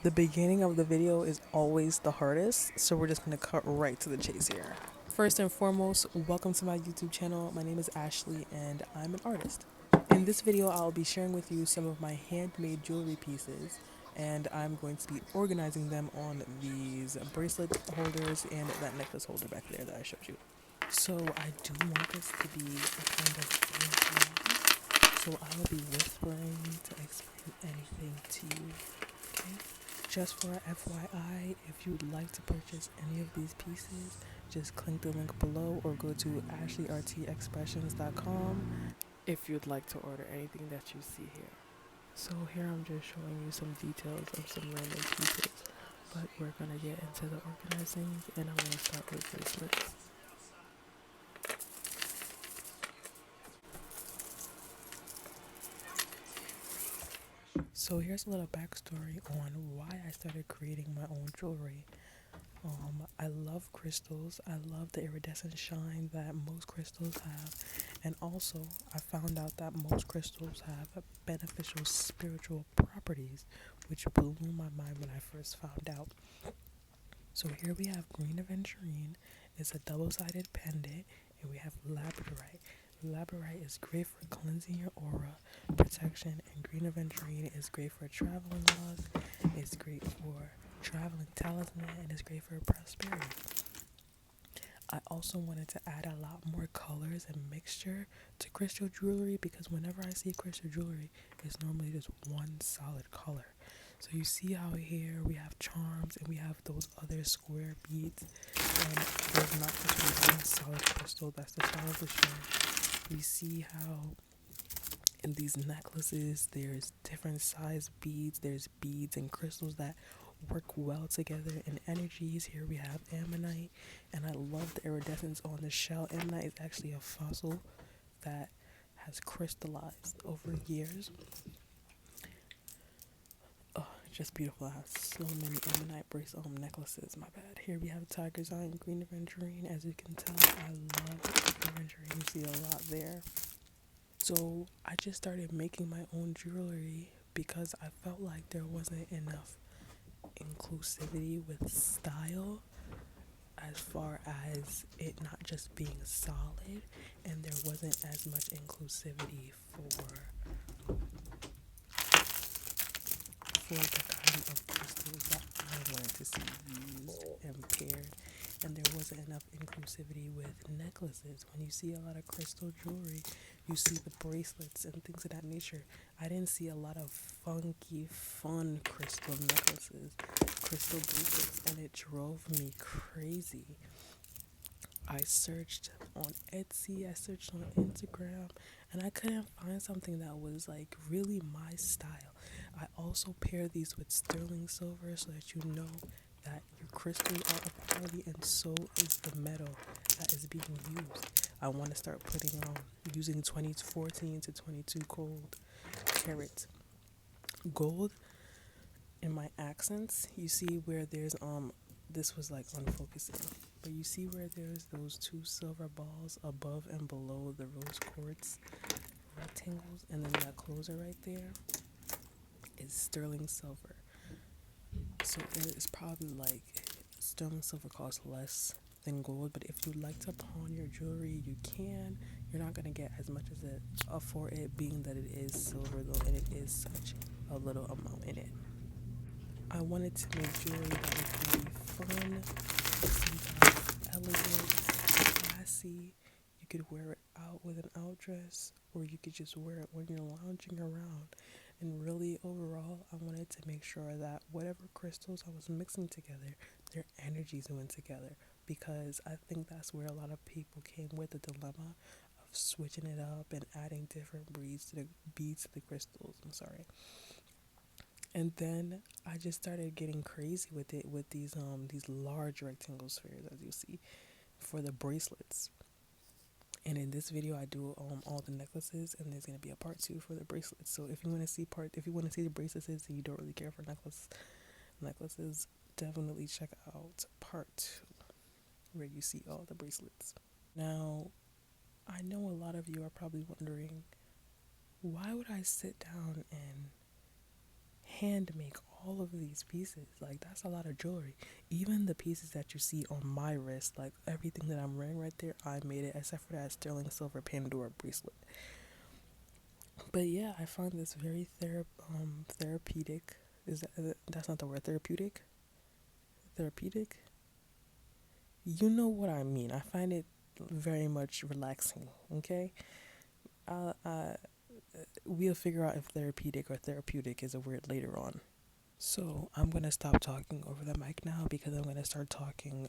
The beginning of the video is always the hardest, so we're just going to cut right to the chase here. First and foremost, welcome to my YouTube channel. My name is Ashley and I'm an artist. In this video, I'll be sharing with you some of my handmade jewelry pieces, and I'm going to be organizing them on these bracelet holders and that necklace holder back there that I showed you. So I do want this to be a kind of visual, so I will be whispering to explain anything to you. Okay? Just for a FYI, if you'd like to purchase any of these pieces, just click the link below or go to ashleyRTexpressions.com if you'd like to order anything that you see here. So here I'm just showing you some details of some random pieces, but we're gonna get into the organizing, and I'm gonna start with bracelets. So here's a little backstory on why I started creating my own jewelry. I love crystals. I love the iridescent shine that most crystals have, and also I found out that most crystals have beneficial spiritual properties, which blew my mind when I first found out. So here we have green aventurine. It's a double-sided pendant, and we have labradorite. Labradorite is great for cleansing your aura, protection, and green aventurine is great for traveling luck. It's great for traveling talisman, and it's great for prosperity. I also wanted to add a lot more colors and mixture to crystal jewelry, because whenever I see crystal jewelry, it's normally just one solid color. So you see how here we have charms and we have those other square beads, and there's not just one solid crystal that's the style of the show. We see how in these necklaces there's different size beads, there's beads and crystals that work well together in energies. Here we have ammonite, and I love the iridescence on the shell. Ammonite is actually a fossil that has crystallized over years. Oh, just beautiful. I have so many ammonite necklaces. My bad. Here we have tiger's eye and green aventurine. As you can tell, I love green aventurine. You see a lot there. So I just started making my own jewelry because I felt like there wasn't enough inclusivity with style, as far as it not just being solid, and there wasn't as much inclusivity for the kind of crystals that I wanted to see used and paired, and there wasn't enough inclusivity with necklaces. When you see a lot of crystal jewelry, you see the bracelets and things of that nature. I didn't see a lot of funky, fun crystal necklaces, crystal bracelets, and it drove me crazy. I searched on Etsy, I searched on Instagram, and I couldn't find something that was like really my style. I also pair these with sterling silver so that you know that your crystals are of quality, and so is the metal that is being used. I want to start putting using 2014 to 22 carat gold in my accents. You see where there's this was like unfocusing, but you see where there's those two silver balls above and below the rose quartz rectangles, and then that closer right there is sterling silver. So it is probably like sterling silver costs less than gold, but if you'd like to pawn your jewelry, you can. You're not going to get as much as it for it being that it is silver though, and it is such a little amount in it. I wanted to make jewelry that was really fun, sometimes elegant, classy. You could wear it out with an outdress, or you could just wear it when you're lounging around. And really, overall, I wanted to make sure that whatever crystals I was mixing together, their energies went together. Because I think that's where a lot of people came with the dilemma of switching it up and adding different beads to the crystals. I'm sorry. And then I just started getting crazy with it with these large rectangle spheres, as you see, for the bracelets. And in this video, I do all the necklaces, and there's gonna be a part 2 for the bracelets. So if you want to see the bracelets and you don't really care for necklaces, definitely check out part 2 where you see all the bracelets. Now, I know a lot of you are probably wondering, why would I sit down and hand make all of these pieces. Like, that's a lot of jewelry. Even the pieces that you see on my wrist, like everything that I'm wearing right there, I made it, except for that sterling silver Pandora bracelet. But yeah, I find this very therapeutic. Is that's not the word? Therapeutic? Therapeutic? You know what I mean. I find it very much relaxing. Okay, I we'll figure out if therapeutic or therapeutic is a word later on. So I'm gonna stop talking over the mic now because I'm gonna start talking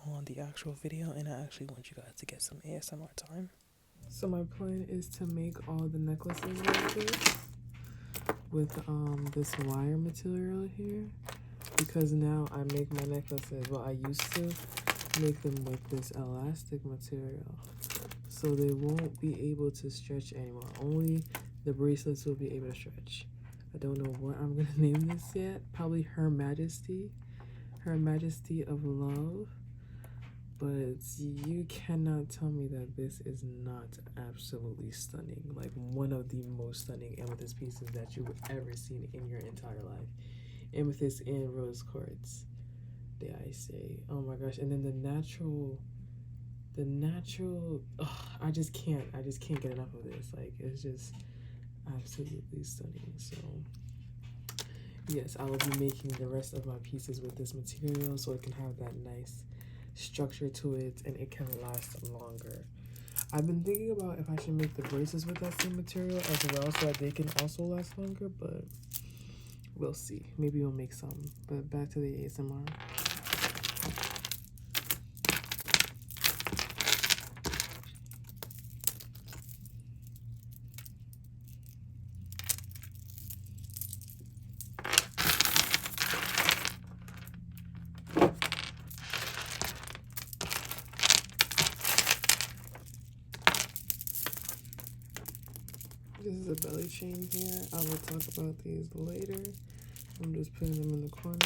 on the actual video, and I actually want you guys to get some ASMR time. So my plan is to make all the necklaces like this with this wire material here, because now I make my necklaces, well, I used to make them with this elastic material, so they won't be able to stretch anymore. Only the bracelets will be able to stretch. I don't know what I'm gonna name this yet. Probably Her Majesty of Love. But you cannot tell me that this is not absolutely stunning. Like, one of the most stunning amethyst pieces that you've ever seen in your entire life. Amethyst and rose quartz, dare I say. Oh my gosh. And then the natural, I just can't get enough of this. Like, it's just absolutely stunning. So yes, I will be making the rest of my pieces with this material so it can have that nice structure to it and it can last longer. I've been thinking about if I should make the bracelets with that same material as well so that they can also last longer, but we'll see. Maybe we'll make some. But back to the ASMR. This is a belly chain here. I will talk about these later. I'm just putting them in the corner.